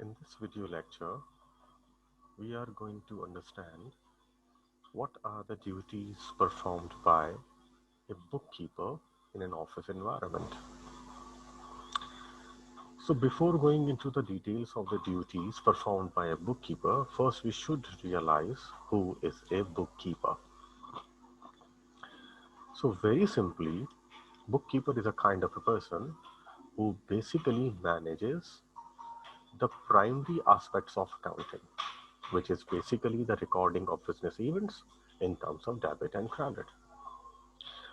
In this video lecture, we are going to understand what are the duties performed by a bookkeeper in an office environment. So before going into the details of the duties performed by a bookkeeper, first we should realize who is a bookkeeper. So very simply, bookkeeper is a kind of a person who basically manages the primary aspects of accounting, which is basically the recording of business events in terms of debit and credit.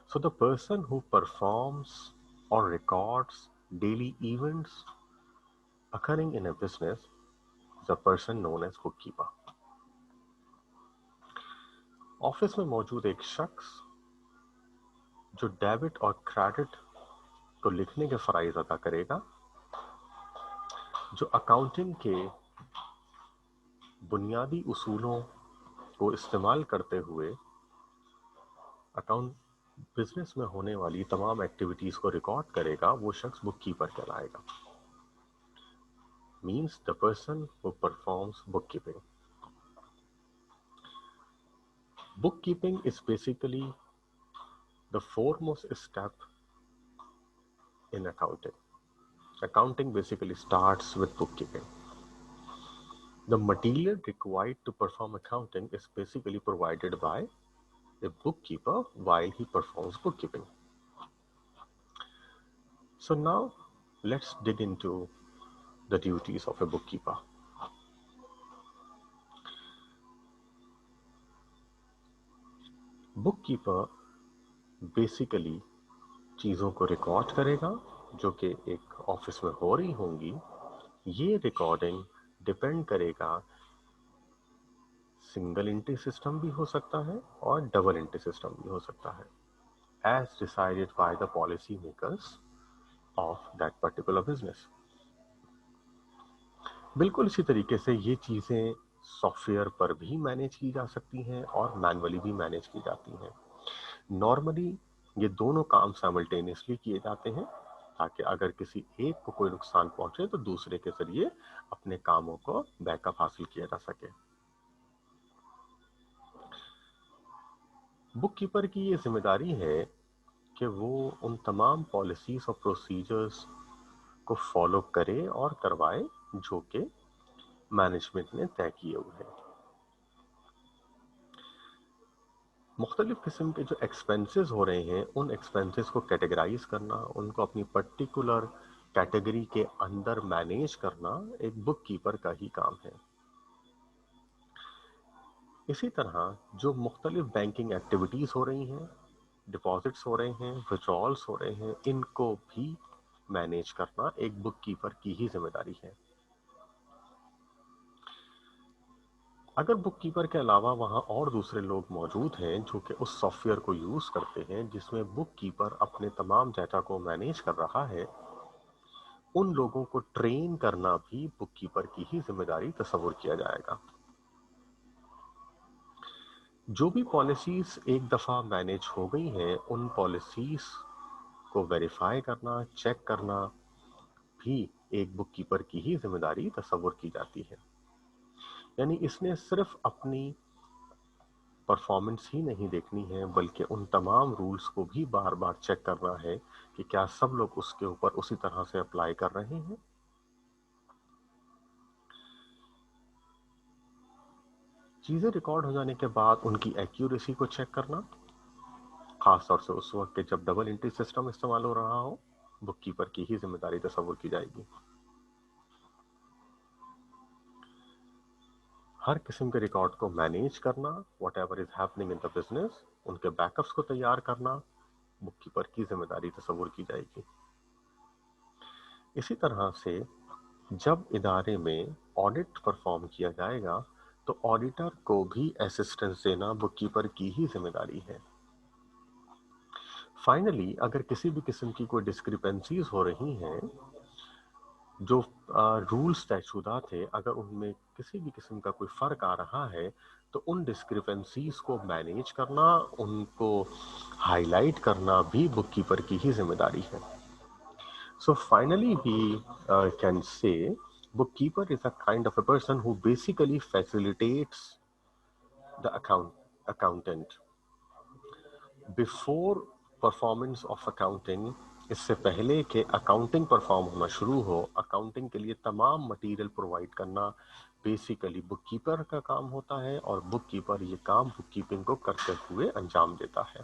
So the person who performs or records daily events occurring in a business is a person known as bookkeeper. Office में मौजूद एक शख्स जो debit और credit को लिखने के फराइज अदा करेगा, जो अकाउंटिंग के बुनियादी उसूलों को इस्तेमाल करते हुए अकाउंट बिजनेस में होने वाली तमाम एक्टिविटीज को रिकॉर्ड करेगा, वो शख्स बुककीपर कहलाएगा. Means the person who performs bookkeeping. Bookkeeping is basically the foremost step in accounting. Accounting basically starts with bookkeeping. The material required to perform accounting is basically provided by a bookkeeper while he performs bookkeeping. So now let's dig into the duties of a bookkeeper. Bookkeeper basically चीज़ों को record करेगा जो कि एक office में हो रही होंगी. ये रिकॉर्डिंग डिपेंड करेगा, सिंगल एंट्री सिस्टम भी हो सकता है और डबल एंट्री सिस्टम भी हो सकता है, as decided by the policy makers of that particular business. बिल्कुल इसी तरीके से ये चीज़ें सॉफ्टवेयर पर भी मैनेज की जा सकती हैं और मैनुअली भी मैनेज की जाती हैं. नॉर्मली ये दोनों काम साइमल्टेनियसली किए जाते हैं ताकि अगर किसी एक को कोई नुकसान पहुंचे तो दूसरे के जरिए अपने कामों को बैकअप हासिल किया जा सके. बुककीपर की ये जिम्मेदारी है कि वो उन तमाम पॉलिसीज और प्रोसीजर्स को फॉलो करे और करवाए जो कि मैनेजमेंट ने तय किए हुए हैं. मुख्तलिफ किस्म के जो एक्सपेंसेस हो रहे हैं उन एक्सपेंसेस को कैटेगराइज करना, उनको अपनी पर्टिकुलर कैटेगरी के अंदर मैनेज करना एक बुक कीपर का ही काम है. इसी तरह जो मुख्तलिफ बैंकिंग एक्टिविटीज़ हो रही हैं, डिपॉजिट्स हो रहे हैं, विड्रॉल्स हो रहे हैं, इनको भी मैनेज करना एक बुक कीपर की ही जिम्मेदारी है. अगर बुककीपर के अलावा वहाँ और दूसरे लोग मौजूद हैं जो कि उस सॉफ्टवेयर को यूज़ करते हैं जिसमें बुककीपर अपने तमाम डाटा को मैनेज कर रहा है, उन लोगों को ट्रेन करना भी बुककीपर की ही जिम्मेदारी तस्वुर किया जाएगा. जो भी पॉलिसीज एक दफ़ा मैनेज हो गई हैं, उन पॉलिसीज को वेरीफाई करना, चेक करना भी एक बुककीपर की ही जिम्मेदारी तस्वुर की जाती है. यानी इसने सिर्फ अपनी परफॉर्मेंस ही नहीं देखनी है बल्कि उन तमाम रूल्स को भी बार बार चेक करना है कि क्या सब लोग उसके ऊपर उसी तरह से अप्लाई कर रहे हैं. चीज़ें रिकॉर्ड हो जाने के बाद उनकी एक्यूरेसी को चेक करना, खास तौर से उस वक्त के जब डबल एंट्री सिस्टम इस्तेमाल हो रहा हो, बुककीपर की ही जिम्मेदारी तस्वुर की जाएगी. हर किस्म के रिकॉर्ड को मैनेज करना, what ever is happening in the business, उनके बैकअप्स को तैयार करना बुककीपर की जिम्मेदारी तस्वुर की जाएगी. इसी तरह से जब इदारे में ऑडिट परफॉर्म किया जाएगा तो ऑडिटर को भी असिस्टेंस देना बुककीपर की ही जिम्मेदारी है. फाइनली अगर किसी भी किस्म की कोई डिस्क्रिपेंसीज हो रही हैं, जो रूल्स तयशुदा थे, अगर उनमें किसी भी किस्म का कोई फ़र्क आ रहा है तो उन डिस्क्रिपेंसीज को मैनेज करना, उनको हाईलाइट करना भी बुककीपर की ही जिम्मेदारी है. So finally we can say Bookkeeper is a kind of a person who basically facilitates the accountant. Before performance of accounting, اس سے پہلے کہ اکاؤنٹنگ پرفارم ہونا شروع ہو، اکاؤنٹنگ کے لیے تمام مٹیریل پرووائڈ کرنا بیسیکلی بک کیپر کا کام ہوتا ہے، اور بک کیپر یہ کام بک کیپنگ کو کرتے ہوئے انجام دیتا ہے.